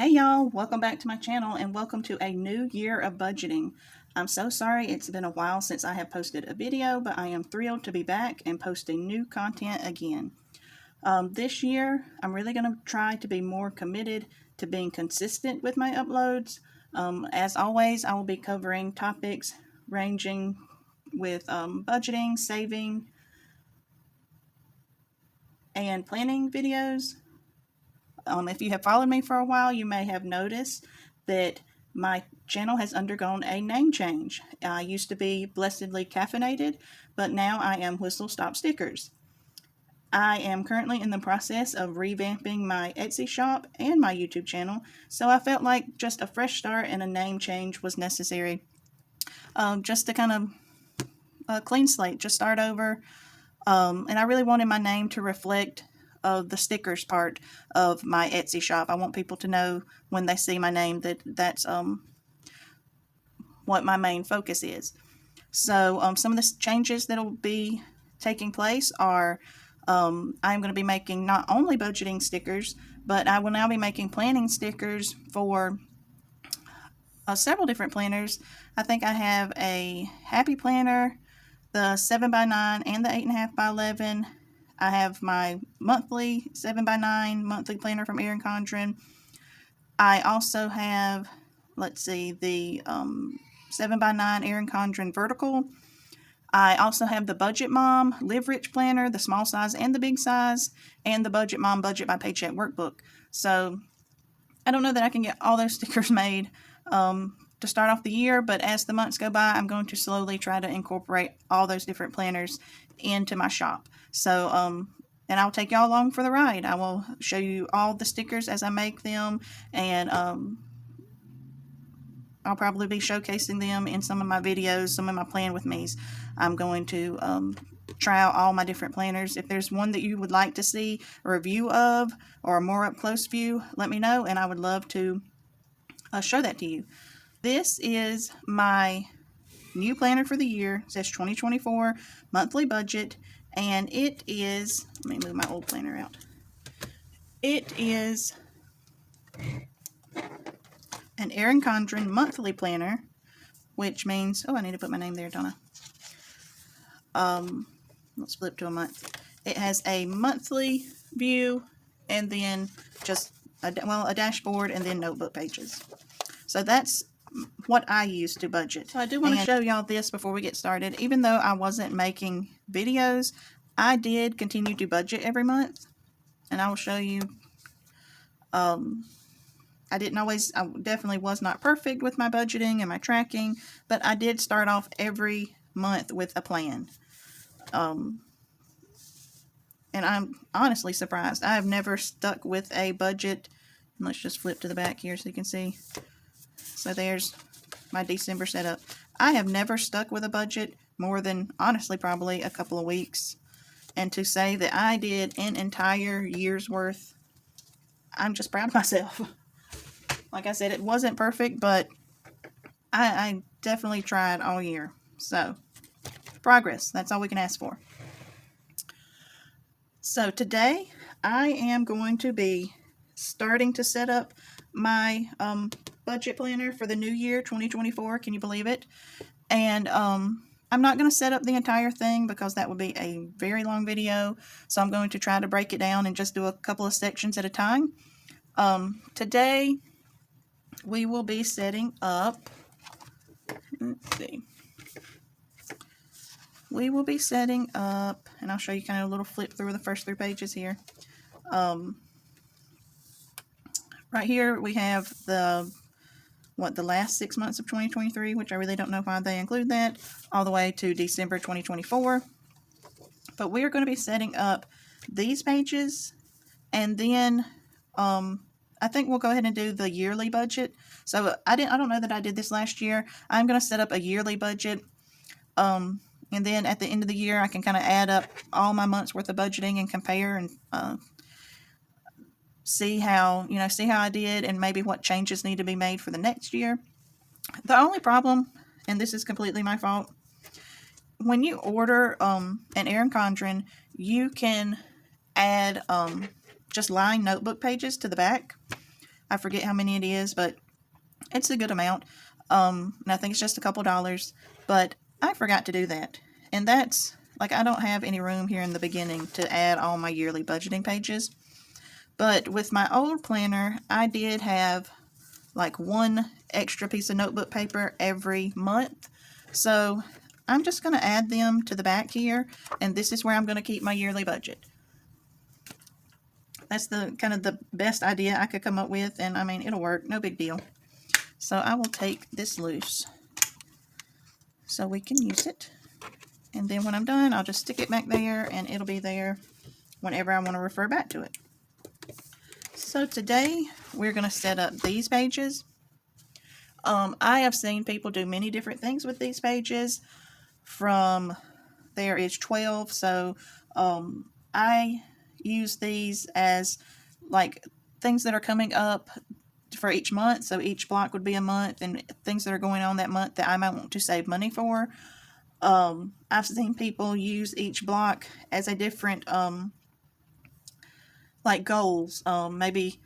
Hey y'all, welcome back to my channel and welcome to a new year of budgeting. I'm so sorry it's been a while since I have posted a video, but I am thrilled to be back and posting new content again. This year, I'm really going to try to be more committed to being consistent with my uploads. As always, I will be covering topics ranging with budgeting, saving, and planning videos. If you have followed me for a while, you may have noticed that my channel has undergone a name change. I used to be Blessedly Caffeinated, but now I am Whistle Stop Stickers. I am currently in the process of revamping my Etsy shop and my YouTube channel, so I felt like just a fresh start and a name change was necessary. Just to kind of clean slate, just start over. And I really wanted my name to reflect the stickers part of my Etsy shop. I want people to know when they see my name that that's what my main focus is. So some of the changes that will be taking place are I'm going to be making not only budgeting stickers, but I will now be making planning stickers for several different planners. I think I have a Happy Planner, the 7x9, and the 8.5x11. I have my monthly 7x9 monthly planner from Erin Condren. I also have, let's see, the 7x9 Erin Condren vertical. I also have the Budget Mom Live Rich planner, the small size and the big size, and the Budget Mom Budget by Paycheck workbook. So I don't know that I can get all those stickers made to start off the year, but as the months go by, I'm going to slowly try to incorporate all those different planners into my shop. So, and I'll take y'all along for the ride. I will show you all the stickers as I make them, and I'll probably be showcasing them in some of my videos, some of my plan with me's. I'm going to try out all my different planners. If there's one that you would like to see a review of or a more up close view, let me know, and I would love to show that to you. This is my new planner for the year. It says 2024 monthly budget, and it is, let me move my old planner out. It is an Erin Condren monthly planner, which means, oh, I need to put my name there, don't I? Let's flip to a month. It has a monthly view and then just a dashboard and then notebook pages. So that's what I use to budget. So I do want to show y'all this before we get started. Even though I wasn't making videos, I did continue to budget every month, and I will show you. I definitely was not perfect with my budgeting and my tracking, but I did start off every month with a plan. And I'm honestly surprised. I have never stuck with a budget. And let's just flip to the back here so you can see. So there's my December setup. I have never stuck with a budget more than, honestly, probably a couple of weeks. And to say that I did an entire year's worth, I'm just proud of myself. Like I said, it wasn't perfect, but I definitely tried all year. So, progress. That's all we can ask for. So today, I am going to be starting to set up my budget planner for the new year, 2024. Can you believe it? And I'm not going to set up the entire thing because that would be a very long video. So I'm going to try to break it down and just do a couple of sections at a time. Today, we will be setting up, let's see. We will be setting up, and I'll show you kind of a little flip through the first 3 pages here. Right here we have the last 6 months of 2023, which I really don't know why they include that, all the way to December 2024. But we are going to be setting up these pages, and then I think we'll go ahead and do the yearly budget. So I don't know that I did this last year. I'm going to set up a yearly budget. And then at the end of the year, I can kind of add up all my months worth of budgeting and compare and see how I did and maybe what changes need to be made for the next year. The only problem, and this is completely my fault, when you order an Erin Condren, you can add just line notebook pages to the back. I forget how many it is, but it's a good amount. And I think it's just a couple dollars, but I forgot to do that. And that's like, I don't have any room here in the beginning to add all my yearly budgeting pages. But with my old planner, I did have like one extra piece of notebook paper every month. So I'm just going to add them to the back here, and this is where I'm going to keep my yearly budget. That's the kind of the best idea I could come up with, and I mean, it'll work, no big deal. So I will take this loose so we can use it. And then when I'm done, I'll just stick it back there, and it'll be there whenever I want to refer back to it. So today we're going to set up these pages. I have seen people do many different things with these pages. From there is 12, so I use these as like things that are coming up for each month. So each block would be a month, and things that are going on that month that I might want to save money for. I've seen people use each block as a different like goals, maybe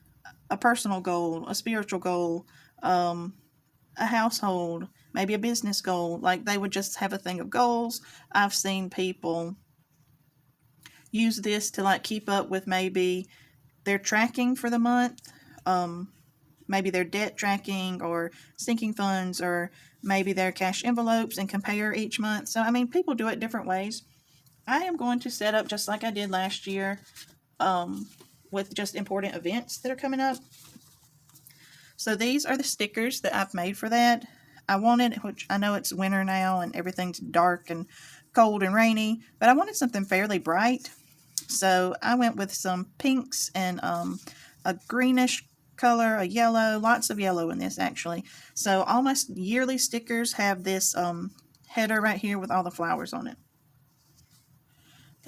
a personal goal, a spiritual goal, a household, maybe a business goal. Like, they would just have a thing of goals. I've seen people use this to like keep up with maybe their tracking for the month, maybe their debt tracking or sinking funds, or maybe their cash envelopes, and compare each month. So I mean, people do it different ways. I am going to set up just like I did last year, with just important events that are coming up. So these are the stickers that I've made for that. I wanted, which I know it's winter now and everything's dark and cold and rainy, but I wanted something fairly bright. So I went with some pinks and a greenish color, a yellow, lots of yellow in this actually. So all my yearly stickers have this header right here with all the flowers on it.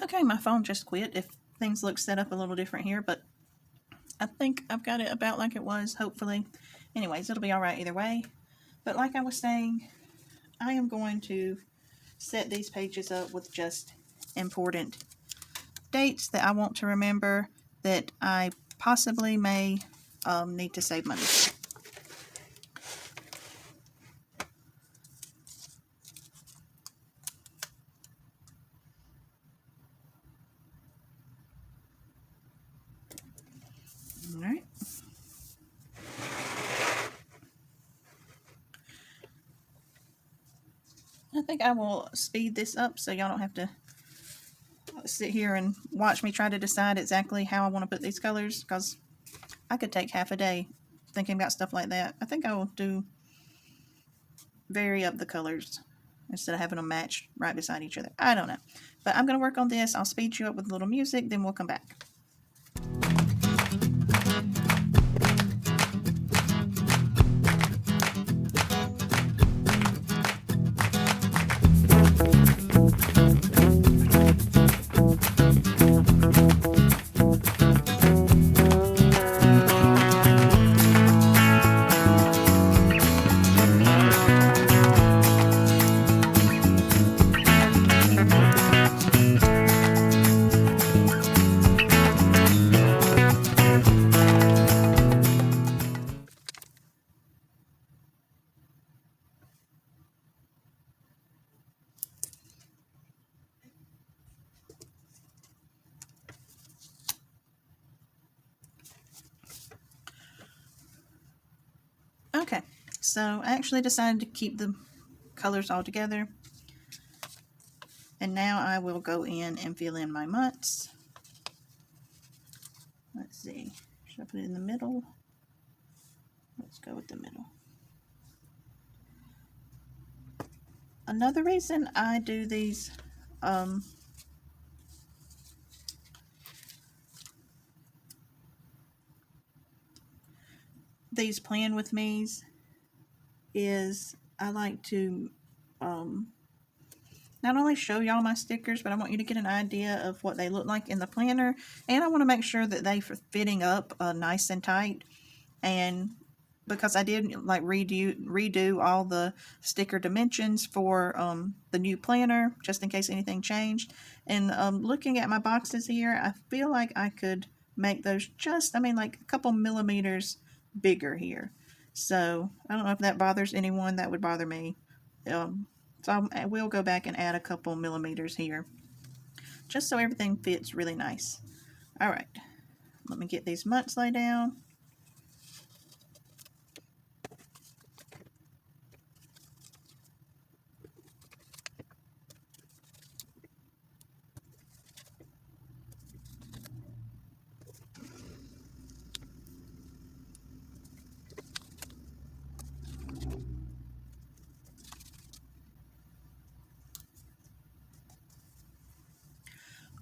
Okay, my phone just quit if things look set up a little different here, but I think I've got it about like it was, hopefully. Anyways, it'll be alright either way. But like I was saying, I am going to set these pages up with just important dates that I want to remember, that I possibly may need to save money. Alright. I think I will speed this up so y'all don't have to sit here and watch me try to decide exactly how I want to put these colors, because I could take half a day thinking about stuff like that. I think I will vary up the colors instead of having them matched right beside each other. I don't know. But I'm going to work on this. I'll speed you up with a little music, then we'll come back. Okay, so I actually decided to keep the colors all together. And now I will go in and fill in my months. Let's see, should I put it in the middle? Let's go with the middle. Another reason I do these plan with me's is I like to not only show y'all my stickers, but I want you to get an idea of what they look like in the planner, and I want to make sure that they are fitting up nice and tight. And because I did like redo all the sticker dimensions for the new planner, just in case anything changed. And looking at my boxes here, I feel like I could make those just, I mean, like a couple millimeters bigger here. So I don't know if that bothers anyone. That would bother me. So I will go back and add a couple millimeters here, just so everything fits really nice. All right, let me get these months laid down.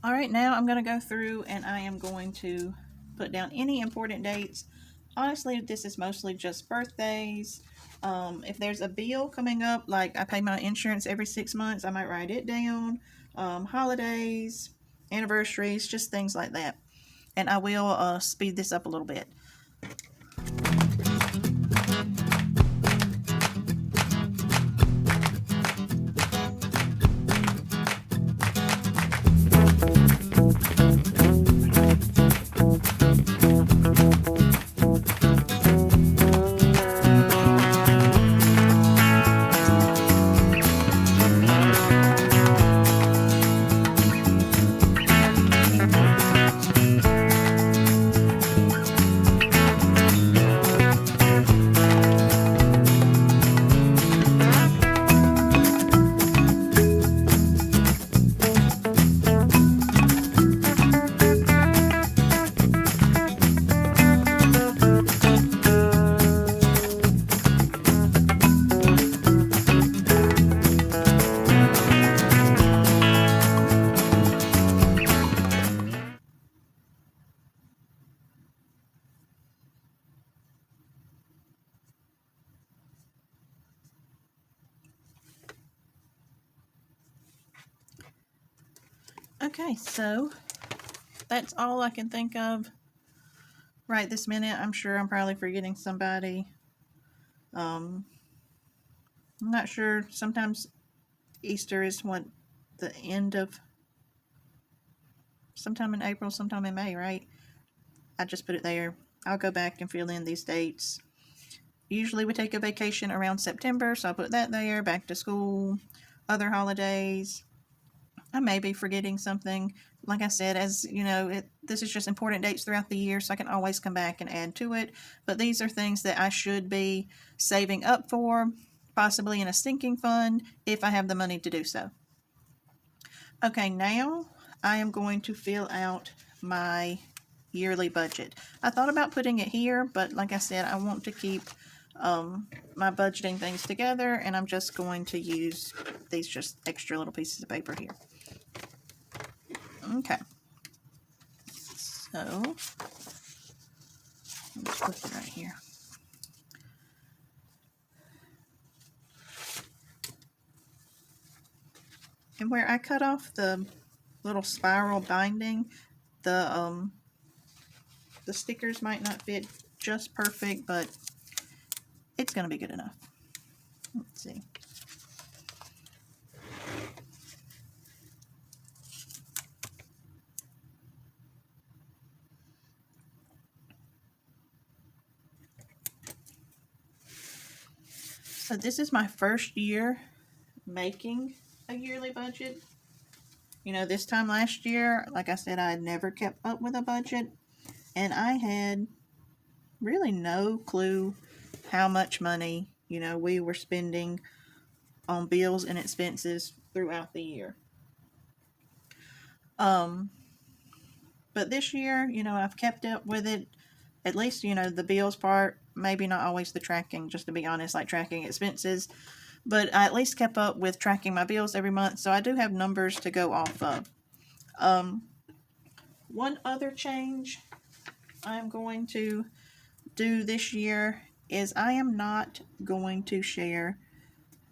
All right, now I'm going to go through and I am going to put down any important dates. Honestly, this is mostly just birthdays. If there's a bill coming up, like I pay my insurance every 6 months, I might write it down. Holidays, anniversaries, just things like that. And I will speed this up a little bit. Okay, so that's all I can think of right this minute. I'm sure I'm probably forgetting somebody. I'm not sure. Sometimes Easter is the end of sometime in April, sometime in May, right? I just put it there. I'll go back and fill in these dates. Usually we take a vacation around September, so I'll put that there. Back to school, other holidays. I may be forgetting something. Like I said, as you know, this is just important dates throughout the year, so I can always come back and add to it. But these are things that I should be saving up for, possibly in a sinking fund, if I have the money to do so. Okay, now I am going to fill out my yearly budget. I thought about putting it here, but like I said, I want to keep my budgeting things together, and I'm just going to use these just extra little pieces of paper here. Okay, so let's put it right here. And where I cut off the little spiral binding, the stickers might not fit just perfect, but it's going to be good enough. Let's see. So this is my first year making a yearly budget. You know, this time last year, like I said, I had never kept up with a budget, and I had really no clue how much money, we were spending on bills and expenses throughout the year. But this year, I've kept up with it. At least, the bills part, maybe not always the tracking, just to be honest, like tracking expenses. But I at least kept up with tracking my bills every month, so I do have numbers to go off of. One other change I'm going to do this year is I am not going to share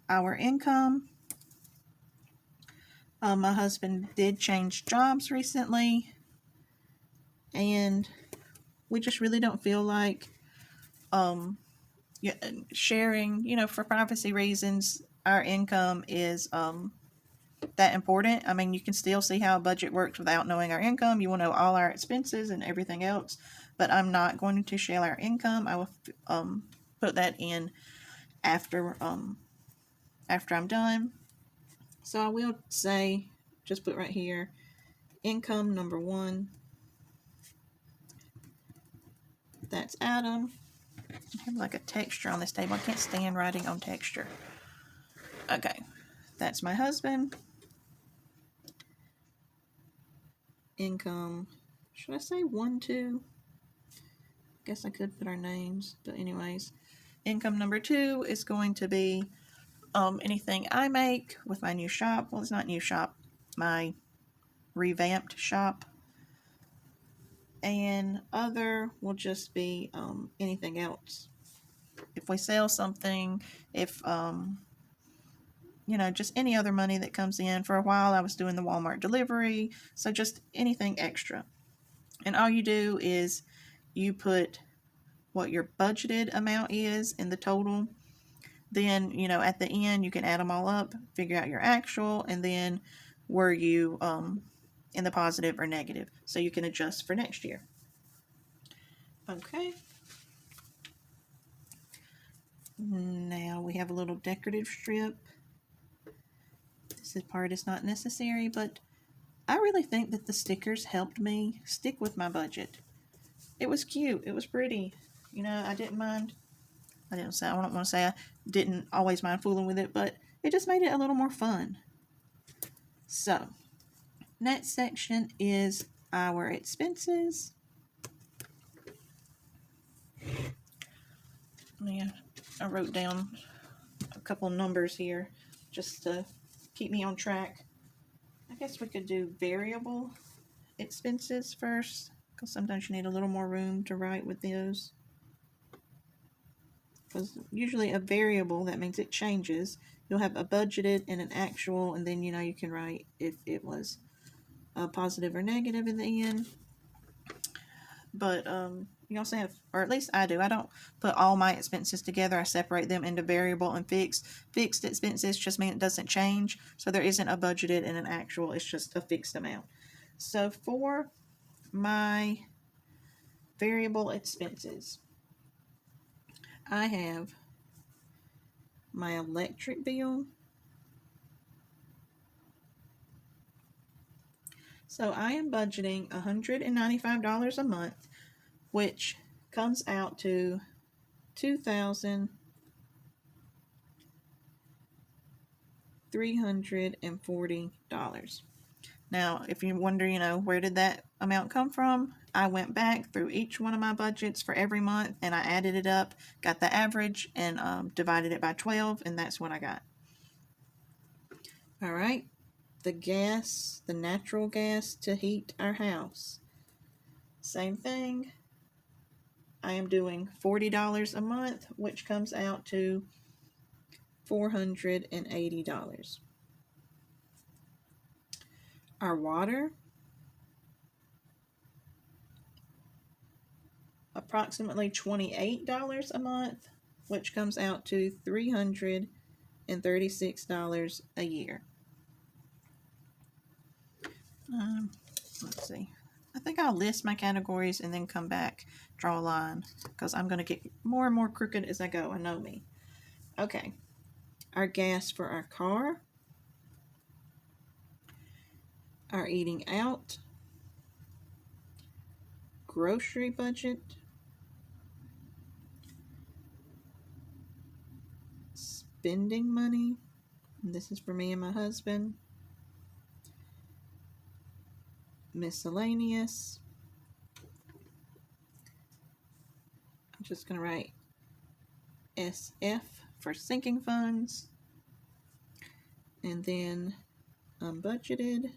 our income. My husband did change jobs recently, and we just really don't feel like sharing, for privacy reasons. Our income is that important. I mean, you can still see how a budget works without knowing our income. You will know all our expenses and everything else, but I'm not going to share our income. I will put that in after after I'm done. So I will say, just put right here, income number 1. That's Adam. I have like a texture on this table. I can't stand writing on texture. Okay, that's my husband. Income, should I say 1, 2? Guess I could put our names, but anyways, income number 2 is going to be anything I make with my new shop. Well, it's not new shop, my revamped shop. And other will just be anything else. If we sell something, if just any other money that comes in. For a while, I was doing the Walmart delivery, so just anything extra. And all you do is you put what your budgeted amount is in the total. Then, at the end, you can add them all up, figure out your actual, and then were you in the positive or negative. So you can adjust for next year. Okay. Now we have a little decorative strip. This part is not necessary, but I really think that the stickers helped me stick with my budget. It was cute. It was pretty. I didn't mind. I don't want to say I didn't always mind fooling with it, but it just made it a little more fun. So, next section is our expenses. Yeah, I wrote down a couple numbers here just to keep me on track. I guess we could do variable expenses first, because sometimes you need a little more room to write with those. Because usually a variable, that means it changes. You'll have a budgeted and an actual, and then you can write if it was a positive or negative in the end. But you also have, or at least I do, I don't put all my expenses together. I separate them into variable and fixed. Fixed expenses just mean it doesn't change, so there isn't a budgeted and an actual. It's just a fixed amount. So for my variable expenses, I have my electric bill. So I am budgeting $195 a month, which comes out to $2,340. Now, if you wonder, where did that amount come from? I went back through each one of my budgets for every month, and I added it up, got the average, and divided it by 12, and that's what I got. All right, the gas, the natural gas to heat our house. Same thing. I am doing $40 a month, which comes out to $480. Our water, approximately $28 a month, which comes out to $336 a year. Let's see. I think I'll list my categories and then come back, draw a line, because I'm going to get more and more crooked as I go. I know me. Okay. Our gas for our car, our eating out, grocery budget, spending money, and this is for me and my husband, miscellaneous. I'm just going to write SF for sinking funds, and then unbudgeted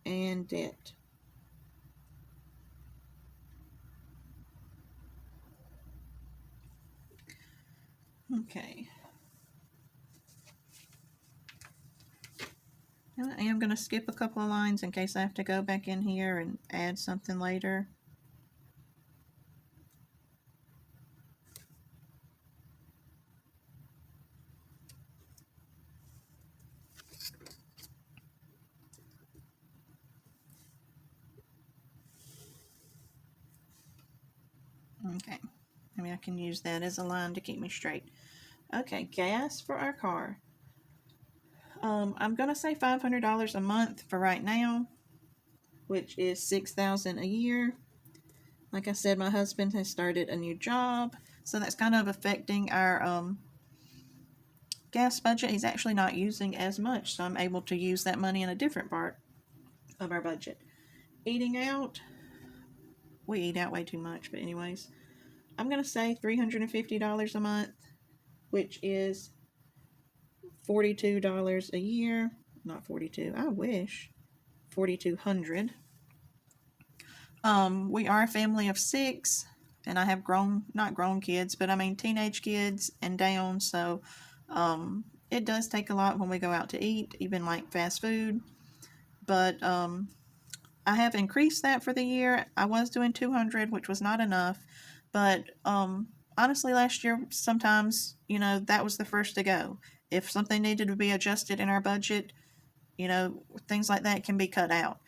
and debt. Okay. Now I am going to skip a couple of lines in case I have to go back in here and add something later. Okay. I mean, I can use that as a line to keep me straight. Okay, gas for our car. I'm gonna say $500 a month for right now, which is $6,000 a year. Like I said, my husband has started a new job, so that's kind of affecting our gas budget. He's actually not using as much, so I'm able to use that money in a different part of our budget. Eating out, we eat out way too much, but anyways, I'm gonna say $350 a month, which is $42 a year. Not 42. I wish. 4,200. We are a family of 6, and I have not grown kids, but I mean teenage kids and down. So, it does take a lot when we go out to eat, even like fast food. But I have increased that for the year. I was doing 200, which was not enough, but honestly, last year sometimes that was the first to go. If something needed to be adjusted in our budget, things like that can be cut out.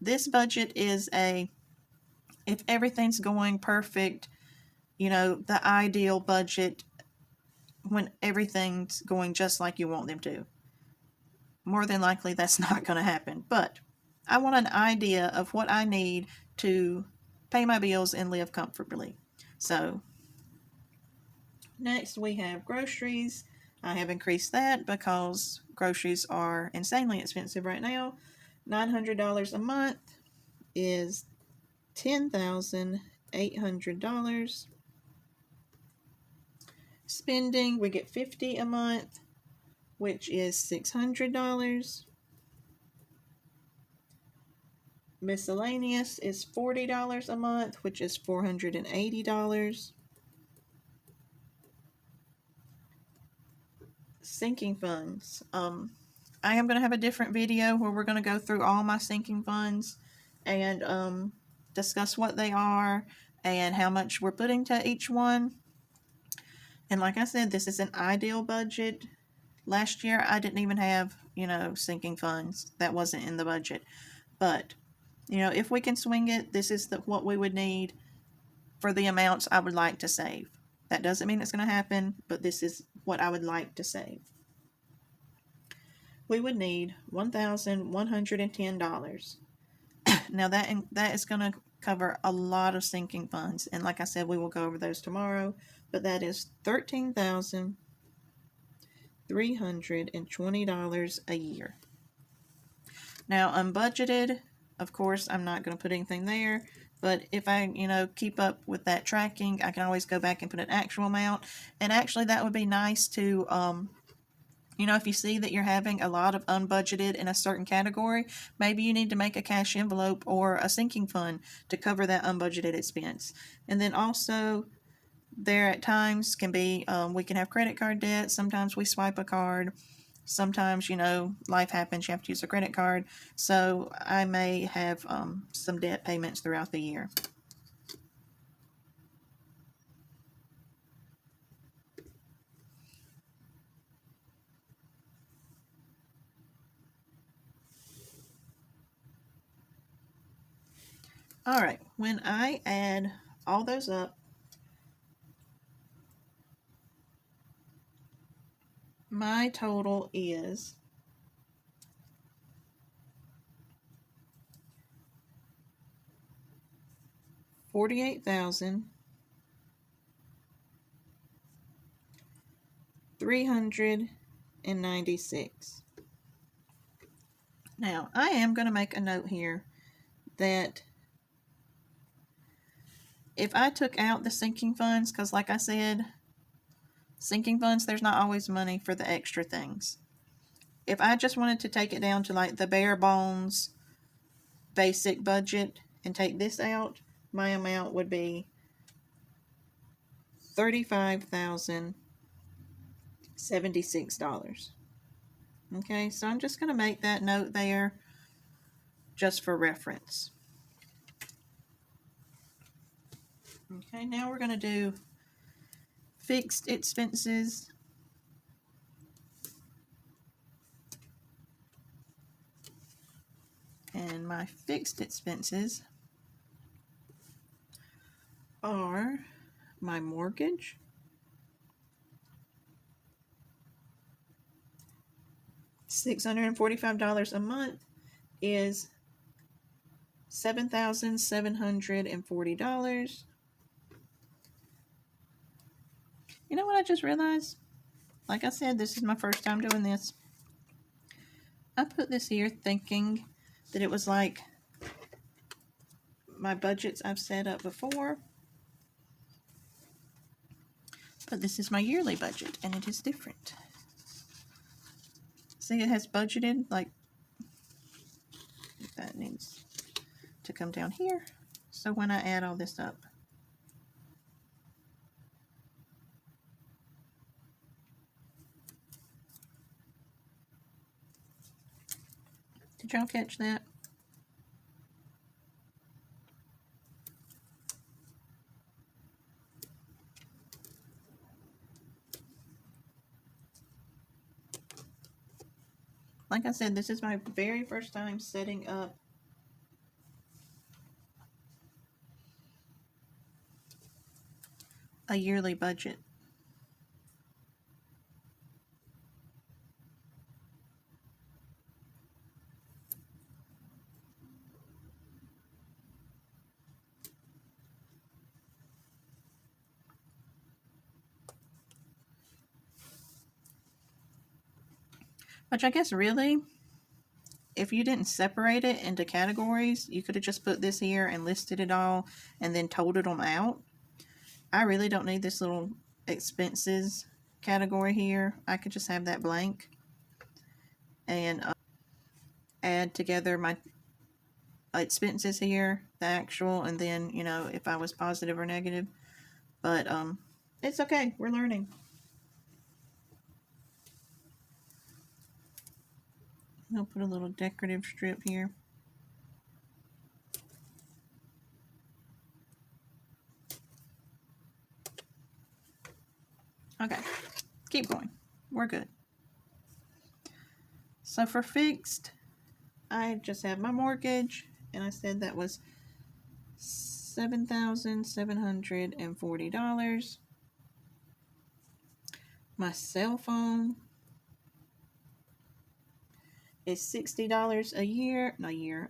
This budget is if everything's going perfect, the ideal budget when everything's going just like you want them to. More than likely, that's not going to happen. But I want an idea of what I need to pay my bills and live comfortably. So, next we have groceries. I have increased that because groceries are insanely expensive right now. $900 a month is $10,800. Spending, we get $50 a month, which is $600. Miscellaneous is $40 a month, which is $480. Sinking funds. I am going to have a different video where we're going to go through all my sinking funds and discuss what they are and how much we're putting to each one. And like I said, this is an ideal budget. Last year, I didn't even have, sinking funds. That wasn't in the budget. But, if we can swing it, this is what we would need for the amounts I would like to save. That doesn't mean it's going to happen, but this is what I would like to save. We would need $1,110. Now, that is going to cover a lot of sinking funds. And like I said, we will go over those tomorrow. But that is $13,320 a year. Now, unbudgeted, of course, I'm not going to put anything there. But if I, keep up with that tracking, I can always go back and put an actual amount. And actually, that would be nice to, if you see that you're having a lot of unbudgeted in a certain category, maybe you need to make a cash envelope or a sinking fund to cover that unbudgeted expense. And then also, there at times can be, we can have credit card debt. Sometimes we swipe a card. Sometimes, life happens, you have to use a credit card. So I may have some debt payments throughout the year. All right, when I add all those up, my total is $48,396. Now, I am going to make a note here that if I took out the sinking funds, because like I said, sinking funds, there's not always money for the extra things. If I just wanted to take it down to like the bare bones basic budget and take this out, my amount would be $35,076. Okay, so I'm just going to make that note there just for reference. Okay, now we're going to do fixed expenses. And my fixed expenses are my mortgage. $645 a month is $7,740. You know what I just realized? Like I said, this is my first time doing this. I put this here thinking that it was like my budgets I've set up before. But this is my yearly budget, and it is different. See, it has budgeted, like, that needs to come down here. So when I add all this up, did y'all catch that? Like I said, this is my very first time setting up a yearly budget. Which I guess really, if you didn't separate it into categories, you could have just put this here and listed it all and then totaled them out. I really don't need this little expenses category here. I could just have that blank and add together my expenses here, the actual, and then, you know, if I was positive or negative. But it's okay. We're learning. I'll put a little decorative strip here. Okay, keep going. We're good. So for fixed, I just have my mortgage, and I said that was $7,740. My cell phone is $60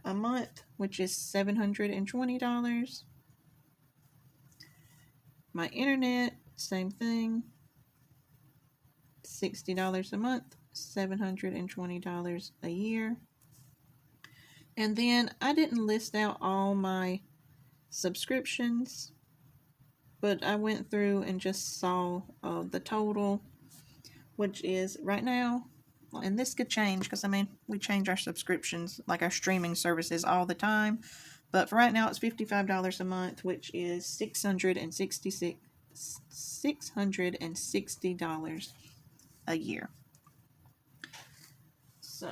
a month, which is $720. My internet, same thing, $60 a month, $720 a year. And then I didn't list out all my subscriptions, but I went through and just saw the total, which is right now, and this could change because I mean we change our subscriptions, like our streaming services, all the time, but for right now it's $55 a month, which is $660 a year. So,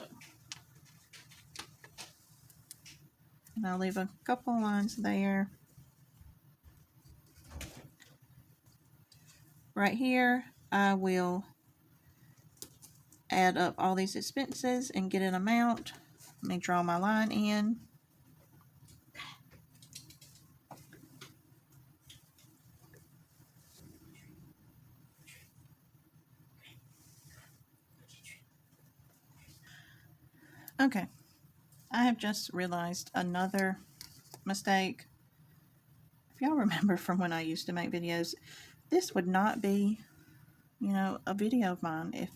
and I'll leave a couple lines there. Right here, I will add up all these expenses and get an amount. Let me draw my line in. Okay, I have just realized another mistake. If y'all remember from when I used to make videos, this would not be, you know, a video of mine if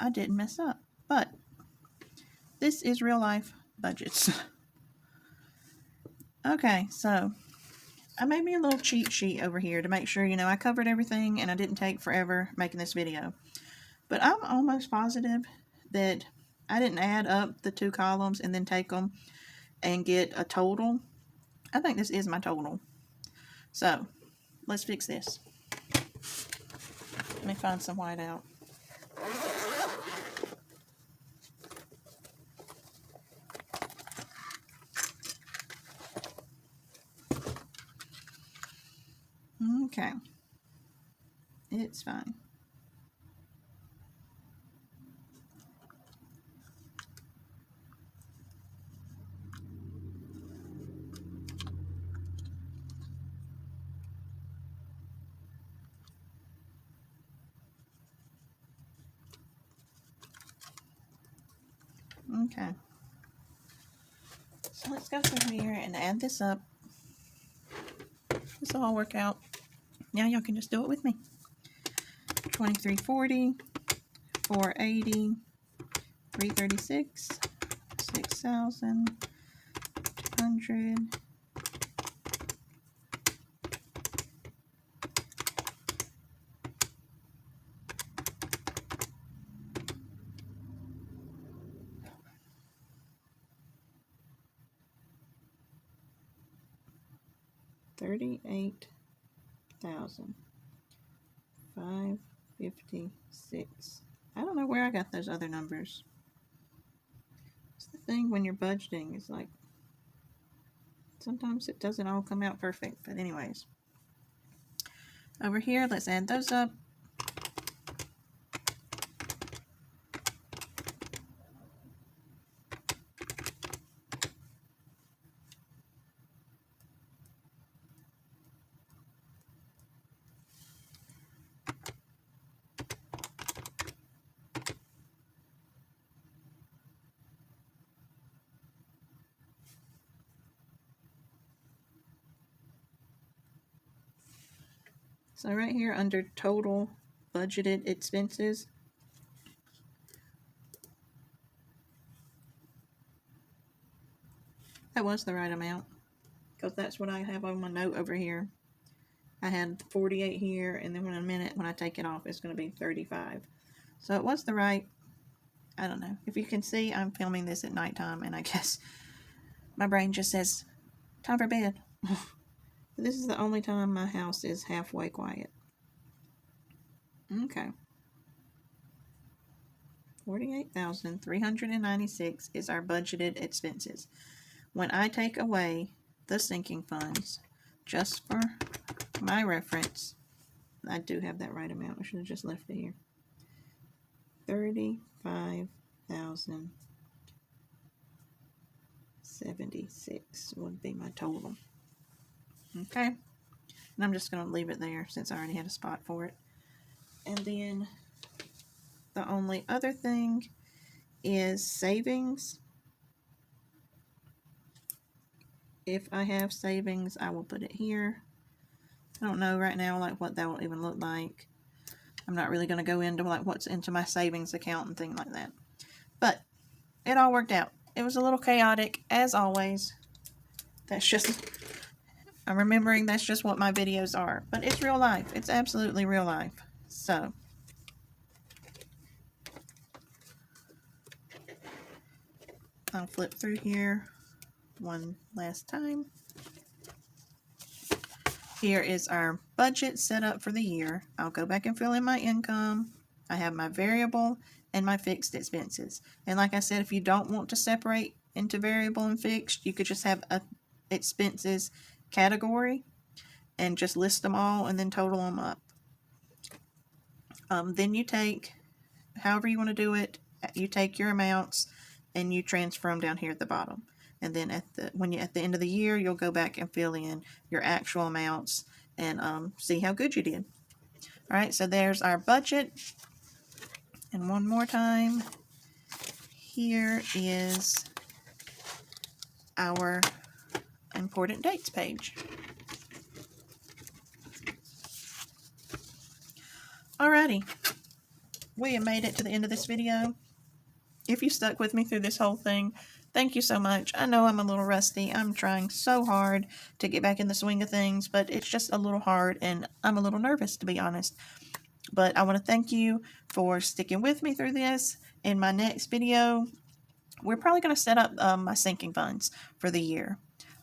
I didn't mess up. But this is real life budgets. Okay, so I made me a little cheat sheet over here to make sure, you know, I covered everything and I didn't take forever making this video. But I'm almost positive that I didn't add up the two columns and then take them and get a total. I think this is my total. So, let's fix this. Let me find some white out. Okay. It's fine. Okay. So let's go through here and add this up. This will all work out. Now y'all can just do it with me. 2340, 480, 336, 6,200. $38,556. I don't know where I got those other numbers. It's the thing when you're budgeting, it's like sometimes it doesn't all come out perfect. But anyways, over here, let's add those up. So right here under total budgeted expenses, that was the right amount, because that's what I have on my note over here. I had 48 here, and then in a minute when I take it off, it's going to be 35. So it was the right, I don't know. If you can see, I'm filming this at nighttime, and I guess my brain just says, time for bed. This is the only time my house is halfway quiet. Okay. 48,396 is our budgeted expenses. When I take away the sinking funds, just for my reference, I do have that right amount. I should have just left it here. 35,076 would be my total. Okay. And I'm just going to leave it there since I already had a spot for it. And then the only other thing is savings. If I have savings, I will put it here. I don't know right now like what that will even look like. I'm not really going to go into like what's into my savings account and things like that. But it all worked out. It was a little chaotic as always. That's just, I'm remembering that's just what my videos are. But it's real life. It's absolutely real life. So I'll flip through here one last time. Here is our budget set up for the year. I'll go back and fill in my income. I have my variable and my fixed expenses. And like I said, if you don't want to separate into variable and fixed, you could just have a expenses category and just list them all and then total them up. Then you take, however you want to do it, you take your amounts and you transfer them down here at the bottom. And then at the end of the year, you'll go back and fill in your actual amounts and see how good you did. All right, so there's our budget. And one more time, here is our important dates page. Alrighty, we have made it to the end of this video. If you stuck with me through this whole thing, thank you so much. I know I'm a little rusty. I'm trying so hard to get back in the swing of things, but it's just a little hard, and I'm a little nervous, to be honest. But I want to thank you for sticking with me through this. In my next video, we're probably going to set up my sinking funds for the year.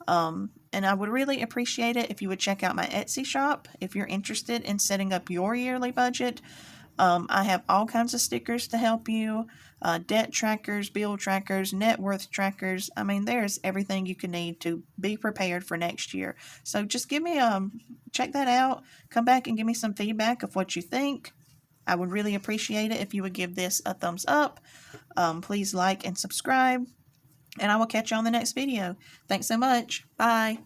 And I would really appreciate it if you would check out my Etsy shop if you're interested in setting up your yearly budget. I have all kinds of stickers to help you, debt trackers, bill trackers, net worth trackers. I mean, there's everything you can need to be prepared for next year. So just give me check that out. Come back and give me some feedback of what you think. I would really appreciate it if you would give this a thumbs up. Please like and subscribe. And I will catch you on the next video. Thanks so much. Bye.